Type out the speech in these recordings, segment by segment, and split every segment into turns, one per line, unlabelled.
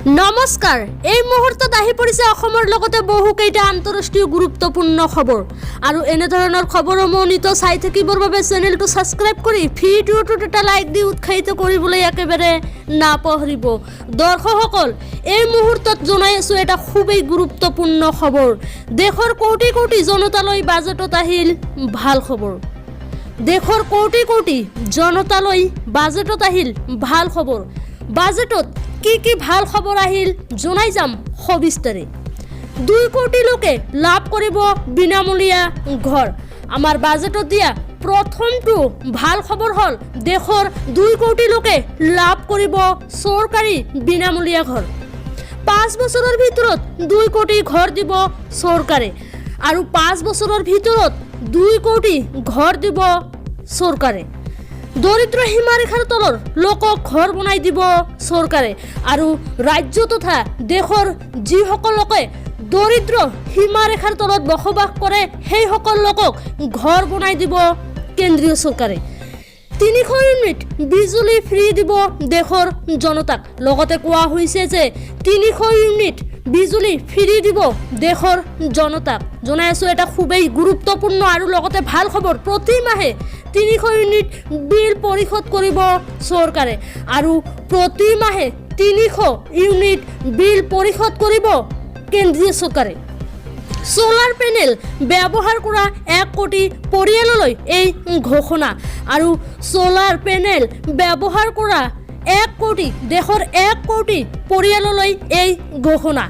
নমস্কাৰ এই মুহূৰ্তত আহি পৰিছে অসমৰ লগতে বহুকেইটা আন্তঃৰাষ্ট্ৰীয় গুৰুত্বপূৰ্ণ খবৰ আৰু এনে ধৰণৰ খবৰসমূহ নিত চাই থাকিবৰ বাবে চেনেলটো সাবস্ক্ৰাইব কৰি ভিডিঅ'টোত এটা লাইক দি উৎসাহিত কৰিবলৈ একেবাৰে নাপাহৰিব দৰ্শকসকল এই মুহূৰ্তত জনাই আছো এটা খুবেই গুৰুত্বপূৰ্ণ খবৰ দেশৰ কোটি কোটি জনতালৈ বাজেটত আহিল ভাল খবৰ দেশৰ কোটি কোটি জনতালৈ বাজেটত আহিল ভাল খবৰ বাজেটত কি ভাল খবৰ আহিল জনাই যাম সবিস্তাৰে 2 কোটি লোকে লাভ কৰিব বিনামূলীয়া ঘৰ আমাৰ বাজেটত দিয়া প্ৰথমটো ভাল খবৰ হল দেশৰ 2 কোটি লোকে লাভ কৰিব চৰকাৰী বিনামূলীয়া ঘৰ 5 বছৰৰ ভিতৰত 2 কোটি ঘৰ দিব চৰকাৰে আৰু 5 বছৰৰ ভিতৰত 2 কোটি ঘৰ দিব চৰকাৰে দৰিদ্ৰ সীমাৰেখাৰ তলৰ লোকক ঘৰ বনাই দিব চৰকাৰে আৰু ৰাজ্য তথা দেশৰ যিসকল লোকে দৰিদ্ৰ সীমাৰেখাৰ তলত বসবাস কৰে সেই সকল লোকক ঘৰ বনাই দিব কেন্দ্ৰীয় চৰকাৰে 300 ইউনিট বিজুলী ফ্ৰী দিব দেশৰ জনতাক লগতে কোৱা হৈছে যে 300 ইউনিট বিজুলী ফ্ৰী দিব দেশৰ জনতাক জনাই আছো এটা খুবেই গুৰুত্বপূৰ্ণ আৰু লগতে ভাল খবৰ প্ৰতি মাহে 300 ইউনিট বিল পৰিশোধ কৰিব চৰকাৰে আৰু প্ৰতি মাহে 300 ইউনিট বিল পৰিশোধ কৰিব কেন্দ্ৰীয় চৰকাৰে সোলাৰ পেনেল ব্যৱহাৰ কৰা 1 কোটি পৰিয়াললৈ এই ঘোষণা আৰু সোলাৰ পেনেল ব্যৱহাৰ কৰা 1 কোটি দেশৰ 1 কোটি পৰিয়াললৈ এই ঘোষণা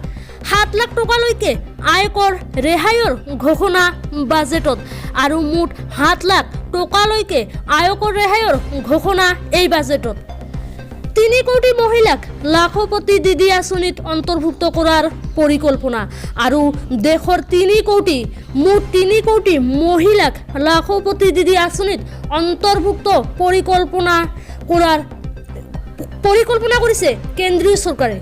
7 লাখ টকালৈকে আয়কৰ ৰেহাইৰ ঘোষণা বাজেটত আৰু মুঠ 7 লাখ টকালৈকে আয়কৰ ৰেহাইৰ ঘোষণা এই বাজেটত 3 কোটি মহিলাক লাখপতি দিদি আঁচনিত অন্তৰ্ভুক্ত কৰাৰ পৰিকল্পনা আৰু দেশৰ 3 কোটি মুঠ 3 কোটি মহিলাক লাখপতি দিদি আঁচনিত অন্তৰ্ভুক্ত পৰিকল্পনা কৰিছে কেন্দ্ৰীয় চৰকাৰে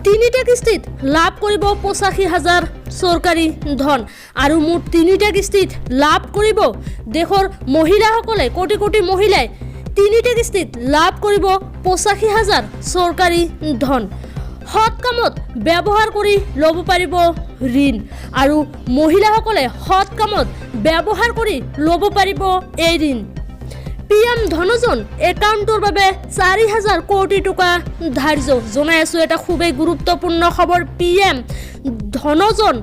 3টা কিস্তিত লাভ কৰিব 85,000 চৰকাৰী ধন আৰু মুঠ 3টা কিস্তিত লাভ কৰিব দেশৰ মহিলাসকলে কোটি কোটি মহিলাই 3টা কিস্তিত লাভ কৰিব 85,000 চৰকাৰী ধন সৎ কামত ব্যৱহাৰ কৰি ল'ব পাৰিব ঋণ আৰু মহিলাসকলে সৎ কামত ব্যৱহাৰ কৰি ল'ব পাৰিব এই ঋণ পিএম ধনজন একাউণ্টৰ বাবে 4,000 কোটি টকা ধাৰ্য জনাই আছো এটা খুবেই গুৰুত্বপূৰ্ণ খবৰ পিএম ধনজন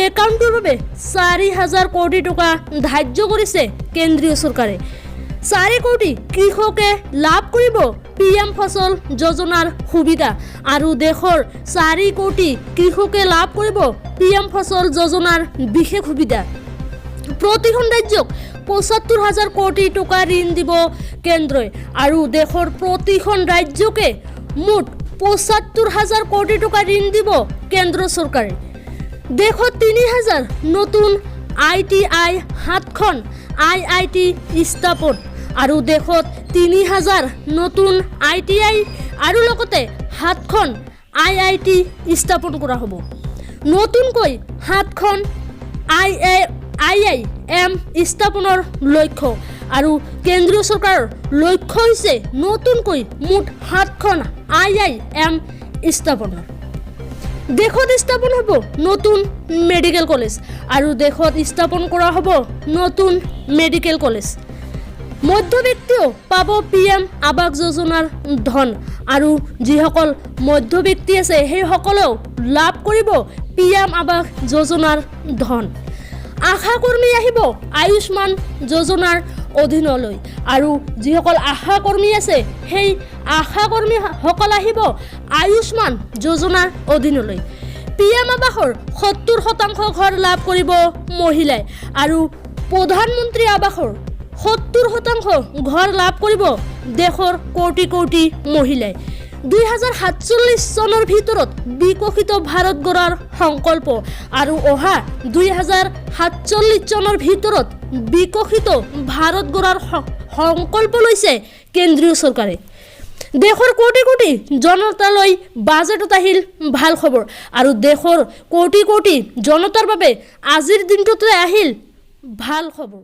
একাউণ্টৰ বাবে 4,000 কোটি টকা ধাৰ্য কৰিছে কেন্দ্ৰীয় চৰকাৰে 4 কোটি কৃষকে লাভ কৰিব পিএম ফসল যোজনাৰ সুবিধা আৰু দেশৰ 4 কোটি কৃষকে লাভ কৰিব পিএম ফসল যোজনাৰ বিশেষ সুবিধা প্ৰতিখন ৰাজ্যক 75,000 কোটি টকা ঋণ দিব কেন্দ্ৰই আৰু দেশৰ প্ৰতিখন ৰাজ্যকে মুঠ 75,000 কোটি টকা ঋণ দিব কেন্দ্ৰ চৰকাৰে দেশত 3,000 নতুন ITI 7খন IIT স্থাপন আৰু দেশত 3,000 নতুন ITI আৰু লগতে 7খন IIT স্থাপন কৰা হ'ব নতুনকৈ 7খন IIM স্থাপনৰ লক্ষ্য আৰু কেন্দ্ৰীয় চৰকাৰৰ লক্ষ্য হৈছে নতুনকৈ মুঠ 7খন IIM স্থাপনৰ দেশত স্থাপন হ'ব নতুন মেডিকেল কলেজ আৰু দেশত স্থাপন কৰা হ'ব নতুন মেডিকেল কলেজ মধ্যবিত্তীয় পাব পিএম আৱাস যোজনাৰ ধন আৰু যিসকল মধ্যবিত্তি আছে সেই সকলেও লাভ কৰিব পিএম আৱাস যোজনাৰ ধন আশা কৰ্মী আহিব আয়ুষ্মান যোজনাৰ অধীনলৈ আৰু যিসকল আশা কৰ্মী আছে সেই আশা কৰ্মীসকল আহিব আয়ুষ্মান যোজনাৰ অধীনলৈ পিএম আৱাসৰ 70% ঘৰ লাভ কৰিব মহিলাই আৰু প্ৰধানমন্ত্ৰী আৱাসৰ 70% ঘৰ লাভ কৰিব দেশৰ কোটি কোটি মহিলাই 2047 চনৰ ভিতৰত বিকশিত ভাৰত গঢ়াৰ সংকল্প আৰু অহা 2047 চনৰ ভিতৰত বিকশিত ভাৰত গঢ়াৰ সংকল্প লৈছে কেন্দ্ৰীয় চৰকাৰে দেশৰ কোটি কোটি জনতালৈ বাজেটত আহিল ভাল খবৰ আৰু দেশৰ কোটি কোটি জনতাৰ বাবে আজিৰ দিনটোতে আহিল ভাল খবৰ